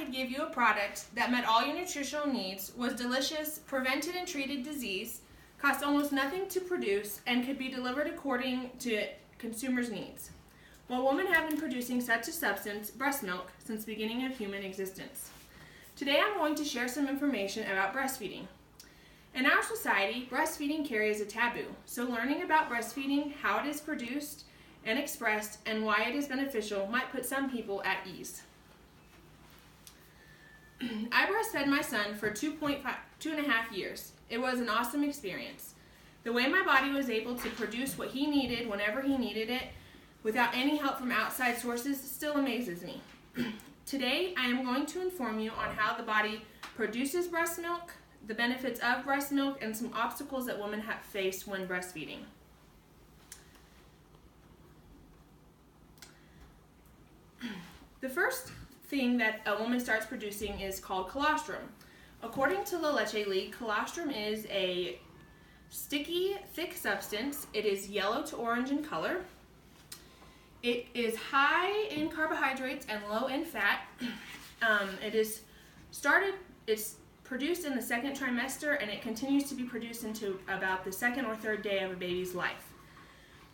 could give you a product that met all your nutritional needs, was delicious, prevented and treated disease, cost almost nothing to produce, and could be delivered according to consumers' needs. Well, women have been producing such a substance, breast milk, since the beginning of human existence. Today I'm going to share some information about breastfeeding. In our society, breastfeeding carries a taboo, so learning about breastfeeding, how it is produced and expressed, and why it is beneficial might put some people at ease. I breastfed my son for 2.5 years. It was an awesome experience. The way my body was able to produce what he needed whenever he needed it, without any help from outside sources, still amazes me. Today, I am going to inform you on how the body produces breast milk, the benefits of breast milk, and some obstacles that women have faced when breastfeeding. The first thing that a woman starts producing is called colostrum. According to the Leche League, colostrum is a sticky, thick substance. It is yellow to orange in color. It is high in carbohydrates and low in fat. It's produced in the second trimester, and it continues to be produced into about the second or third day of a baby's life.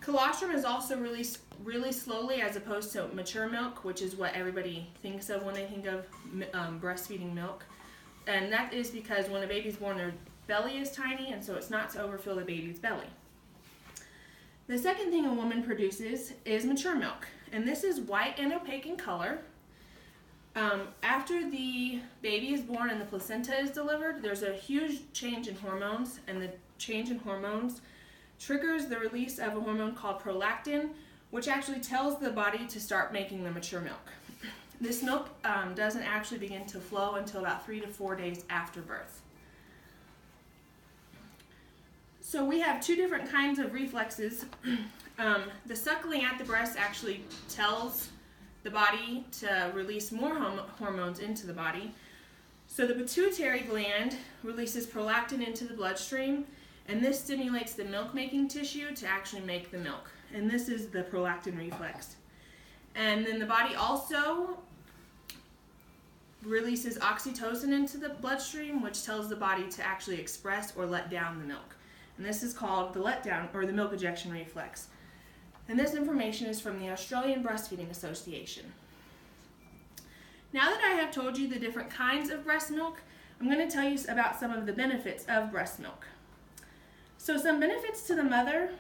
Colostrum is also released really slowly as opposed to mature milk, which is what everybody thinks of when they think of breastfeeding milk. And that is because when a baby's born, their belly is tiny, and so it's not to overfill the baby's belly. The second thing a woman produces is mature milk, and this is white and opaque in color. After the baby is born and the placenta is delivered, there's a huge change in hormones, and the change in hormones triggers the release of a hormone called prolactin, which actually tells the body to start making the mature milk. This milk doesn't actually begin to flow until about 3 to 4 days after birth. So we have two different kinds of reflexes. The suckling at the breast actually tells the body to release more hormones into the body. So the pituitary gland releases prolactin into the bloodstream, and this stimulates the milk-making tissue to actually make the milk. And this is the prolactin reflex. And then the body also releases oxytocin into the bloodstream, which tells the body to actually express or let down the milk. And this is called the letdown or the milk ejection reflex. And this information is from the Australian Breastfeeding Association. Now that I have told you the different kinds of breast milk, I'm going to tell you about some of the benefits of breast milk. So some benefits to the mother.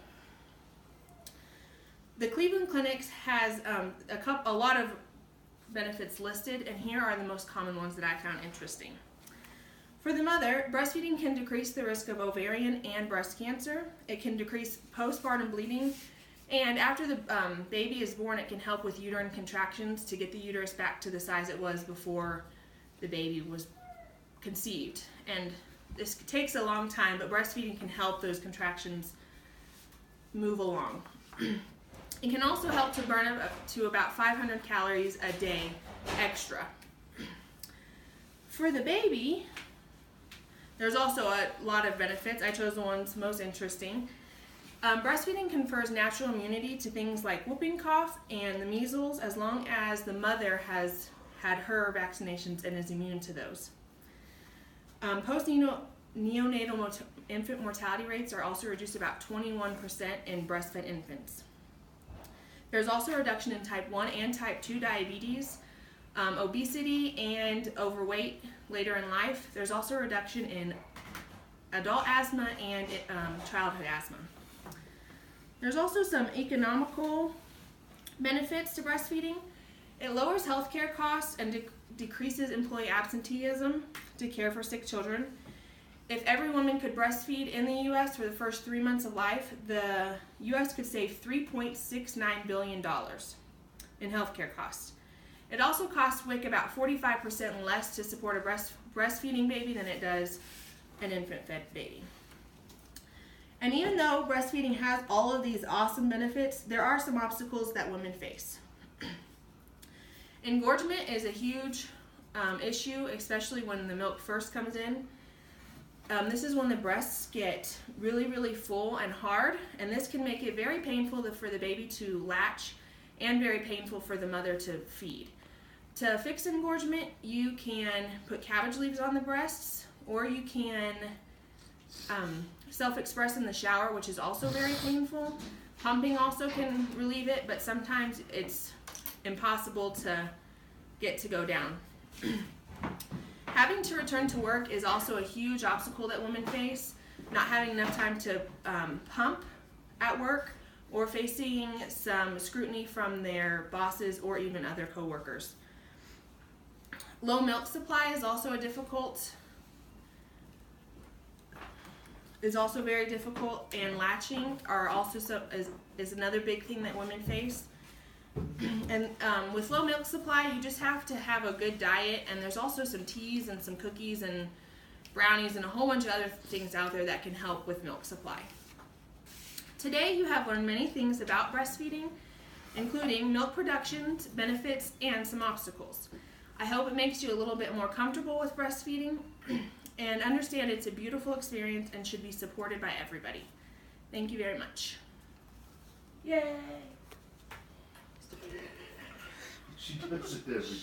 The Cleveland Clinic has a lot of benefits listed, and here are the most common ones that I found interesting. For the mother, breastfeeding can decrease the risk of ovarian and breast cancer. It can decrease postpartum bleeding, and after the baby is born, it can help with uterine contractions to get the uterus back to the size it was before the baby was conceived. And this takes a long time, but breastfeeding can help those contractions move along. It can also help to burn up to about 500 calories a day extra. For the baby, there's also a lot of benefits. I chose the ones most interesting. Breastfeeding confers natural immunity to things like whooping cough and the measles, as long as the mother has had her vaccinations and is immune to those. Neonatal infant mortality rates are also reduced about 21% in breastfed infants. There's also a reduction in type 1 and type 2 diabetes, obesity, and overweight later in life. There's also a reduction in adult asthma and childhood asthma. There's also some economical benefits to breastfeeding. It lowers healthcare costs and decreases employee absenteeism to care for sick children. If every woman could breastfeed in the U.S. for the first 3 months of life, the U.S. could save $3.69 billion in healthcare costs. It also costs WIC about 45% less to support a breastfeeding baby than it does an infant-fed baby. And even though breastfeeding has all of these awesome benefits, there are some obstacles that women face. Engorgement is a huge issue, especially when the milk first comes in. This is when the breasts get really, really full and hard, and this can make it very painful for the baby to latch and very painful for the mother to feed. To fix engorgement, you can put cabbage leaves on the breasts, or you can self-express in the shower, which is also very painful. Pumping also can relieve it, but sometimes it's impossible to get to go down. Having to return to work is also a huge obstacle that women face. Not having enough time to pump at work, or facing some scrutiny from their bosses or even other coworkers. Low milk supply is also very difficult, and latching are also is another big thing that women face. And with low milk supply, you just have to have a good diet, and there's also some teas and some cookies and brownies and a whole bunch of other things out there that can help with milk supply. Today you have learned many things about breastfeeding, including milk production, benefits, and some obstacles. I hope it makes you a little bit more comfortable with breastfeeding and understand it's a beautiful experience and should be supported by everybody. Thank you very much. Yay! She does it every